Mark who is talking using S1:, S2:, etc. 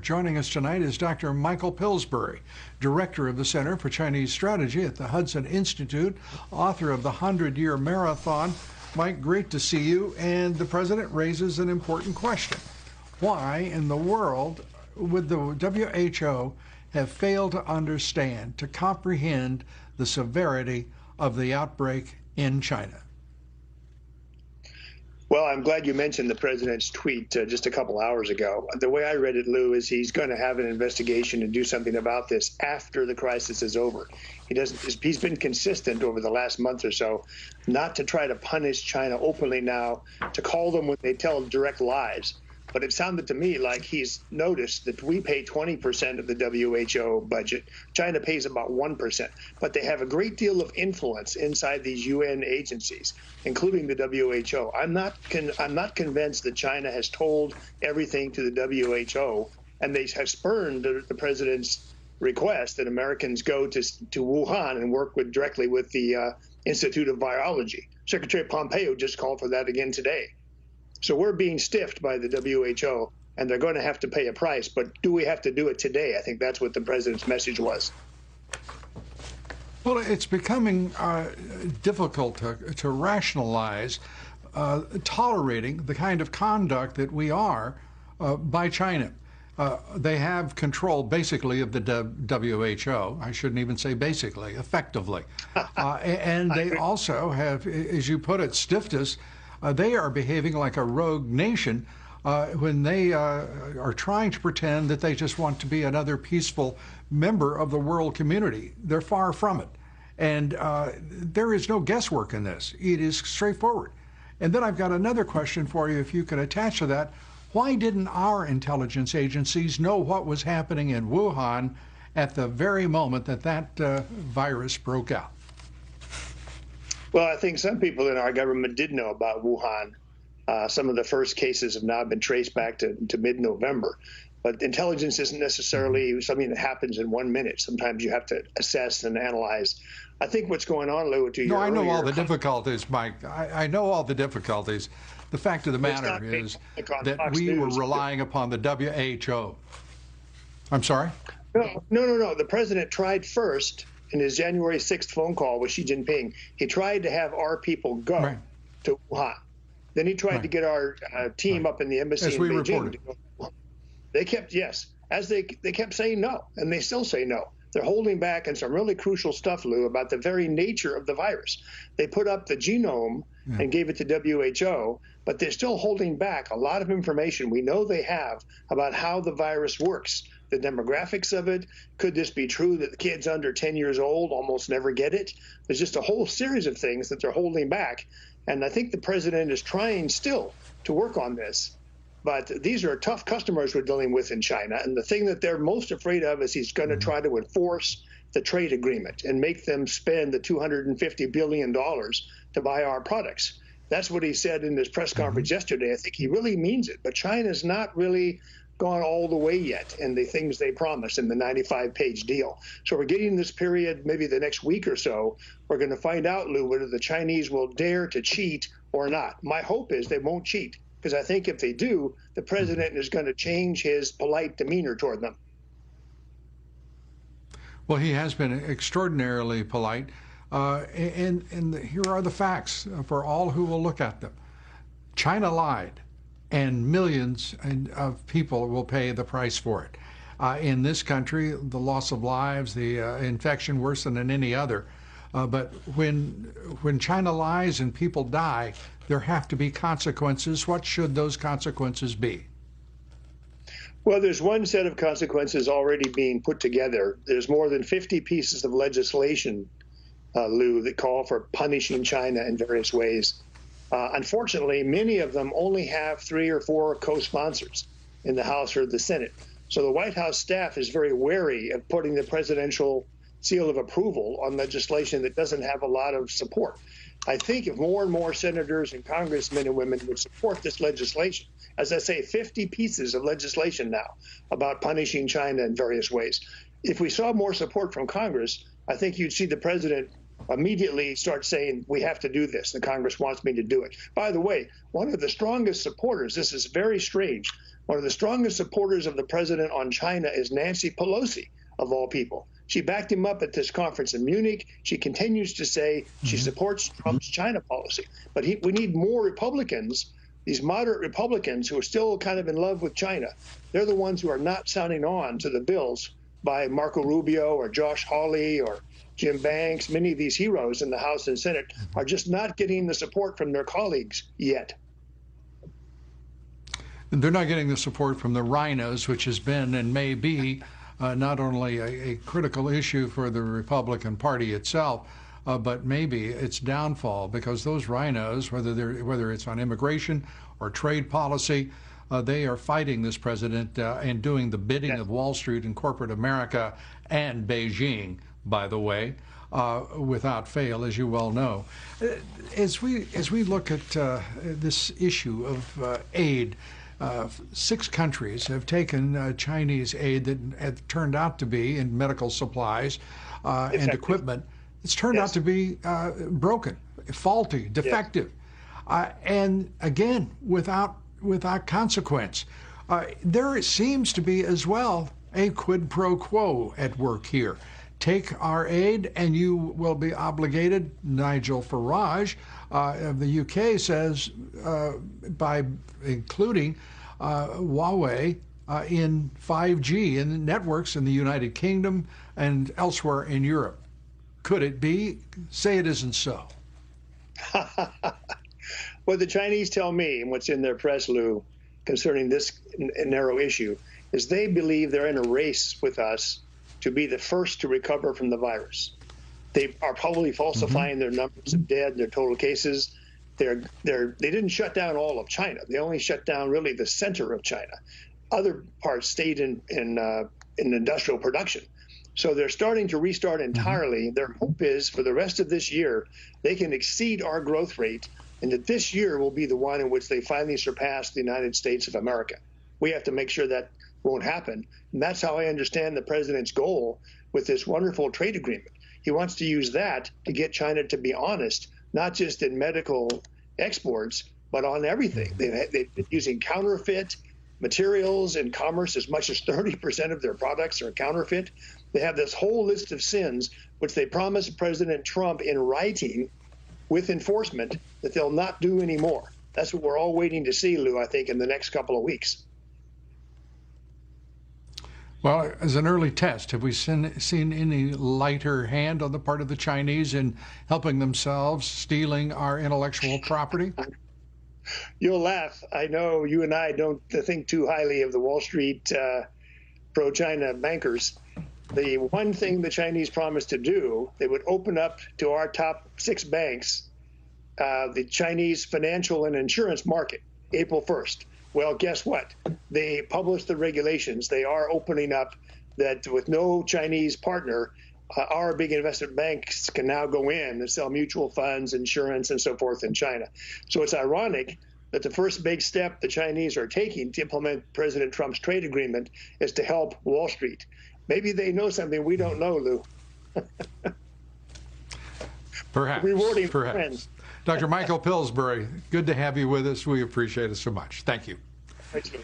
S1: Joining us tonight is Dr. Michael Pillsbury, Director of the Center for Chinese Strategy at the Hudson Institute, author of The 100-Year Marathon. Mike, great to see you. And the President raises an important question. Why in the world would the WHO have failed to understand, to comprehend the severity of the outbreak in China?
S2: Well, I'm glad you mentioned the president's tweet just a couple hours ago. The way I read it, Lou, is he's going to have an investigation and do something about this after the crisis is over. He's been consistent over the last month or so not to try to punish China openly now, to call them when they tell direct lies. But it sounded to me like he's noticed that we pay 20% of the WHO budget. China pays about 1%. But they have a great deal of influence inside these UN agencies, including the WHO. I'm not convinced that China has told everything to the WHO, and they have spurned the president's request that Americans go to Wuhan and work directly with the Institute of Virology. Secretary Pompeo just called for that again today. So we're being stiffed by the WHO, and they're going to have to pay a price. But do we have to do it today? I think that's what the president's message was.
S1: Well, it's becoming difficult to rationalize tolerating the kind of conduct that we are by China. They have control, basically, of the WHO. I shouldn't even say basically, effectively. And they also have, as you put it, stiffed us. They are behaving like a rogue nation when they are trying to pretend that they just want to be another peaceful member of the world community. They're far from it. And there is no guesswork in this. It is straightforward. And then I've got another question for you, if you could attach to that. Why didn't our intelligence agencies know what was happening in Wuhan at the very moment that that virus broke out?
S2: Well, I think some people in our government did know about Wuhan. Some of the first cases have now been traced back to mid-November. But intelligence isn't necessarily something that happens in 1 minute. Sometimes you have to assess and analyze. I think what's going on, Lou, to your
S1: I know all the difficulties, Mike. I know all the difficulties. The fact of the matter is that we were relying upon the WHO. I'm sorry?
S2: No. The president tried first in his January 6th phone call with Xi Jinping. He tried to have our people go to Wuhan. Then he tried to get our team up in the embassy in Beijing to go. They kept, they kept saying no, and they still say no. They're holding back on some really crucial stuff, Lou, about the very nature of the virus. They put up the genome and gave it to WHO, but they're still holding back a lot of information we know they have about how the virus works, the demographics of it. Could this be true that the kids under 10 years old almost never get it? There's just a whole series of things that they're holding back. And I think the president is trying still to work on this. But these are tough customers we're dealing with in China. And the thing that they're most afraid of is he's going to try to enforce the trade agreement and make them spend the $250 billion to buy our products. That's what he said in his press conference yesterday. I think he really means it. But China's not really gone all the way yet in the things they promised in the 95-page deal. So we're getting this period, maybe the next week or so, we're going to find out, Lou, whether the Chinese will dare to cheat or not. My hope is they won't cheat, because I think if they do, the president is going to change his polite demeanor toward them.
S1: Well, he has been extraordinarily polite. And here are the facts for all who will look at them. China lied, and millions of people will pay the price for it. In this country, the loss of lives, the infection worse than in any other. But when China lies and people die, there have to be consequences. What should those consequences be?
S2: Well, there's one set of consequences already being put together. There's more than 50 pieces of legislation, Lou, that call for punishing China in various ways. Unfortunately, many of them only have 3 or 4 co-sponsors in the House or the Senate. So the White House staff is very wary of putting the presidential seal of approval on legislation that doesn't have a lot of support. I think if more and more senators and congressmen and women would support this legislation, as I say, 50 pieces of legislation now about punishing China in various ways. If we saw more support from Congress, I think you'd see the president immediately start saying, we have to do this. The Congress wants me to do it. By the way, one of the strongest supporters, this is very strange, One of the strongest supporters of the president on China is Nancy Pelosi, of all people. She backed him up at this conference in Munich. She continues to say she supports Trump's China policy. But we need more Republicans, these moderate Republicans who are still kind of in love with China. They're the ones who are not sounding on to the bills by Marco Rubio or Josh Hawley or Jim Banks. Many of these heroes in the House and Senate are just not getting the support from their colleagues yet.
S1: They're not getting the support from the rhinos, which has been and may be not only a critical issue for the Republican Party itself, but maybe its downfall, because those rhinos, whether it's on immigration or trade policy, they are fighting this president and doing the bidding of Wall Street and corporate America and Beijing, by the way, without fail, as you well know. As we look at this issue of aid, 6 countries have taken Chinese aid that had turned out to be in medical supplies and equipment. It's turned out to be broken, faulty, defective, and again, without consequence. There seems to be as well a quid pro quo at work here. Take our aid and you will be obligated. Nigel Farage of the UK says by including Huawei in 5G in networks in the United Kingdom and elsewhere in Europe. Could it be? Say it isn't so.
S2: What the Chinese tell me, and what's in their press, Lou, concerning this narrow issue, is they believe they're in a race with us to be the first to recover from the virus. They are probably falsifying their numbers of dead, their total cases. They didn't shut down all of China. They only shut down really the center of China. Other parts stayed in industrial production. So they're starting to restart entirely. Their hope is for the rest of this year, they can exceed our growth rate, and that this year will be the one in which they finally surpass the United States of America. We have to make sure that won't happen. And that's how I understand the president's goal with this wonderful trade agreement. He wants to use that to get China to be honest, not just in medical exports, but on everything. They've been using counterfeit materials in commerce. As much as 30% of their products are counterfeit. They have this whole list of sins, which they promised President Trump in writing with enforcement that they'll not do anymore. That's what we're all waiting to see, Lou, I think, in the next couple of weeks.
S1: Well, as an early test, have we seen any lighter hand on the part of the Chinese in helping themselves, stealing our intellectual property?
S2: You'll laugh. I know you and I don't think too highly of the Wall Street pro-China bankers. The one thing the Chinese promised to do, they would open up to our top 6 banks the Chinese financial and insurance market, April 1st. Well, guess what? They published the regulations. They are opening up that with no Chinese partner, our big investment banks can now go in and sell mutual funds, insurance, and so forth in China. So it's ironic that the first big step the Chinese are taking to implement President Trump's trade agreement is to help Wall Street. Maybe they know something we don't know, Lou.
S1: Perhaps.
S2: Rewarding
S1: perhaps.
S2: Friends.
S1: Dr. Michael Pillsbury, good to have you with us. We appreciate it so much. Thank you.
S2: Thanks, Lou.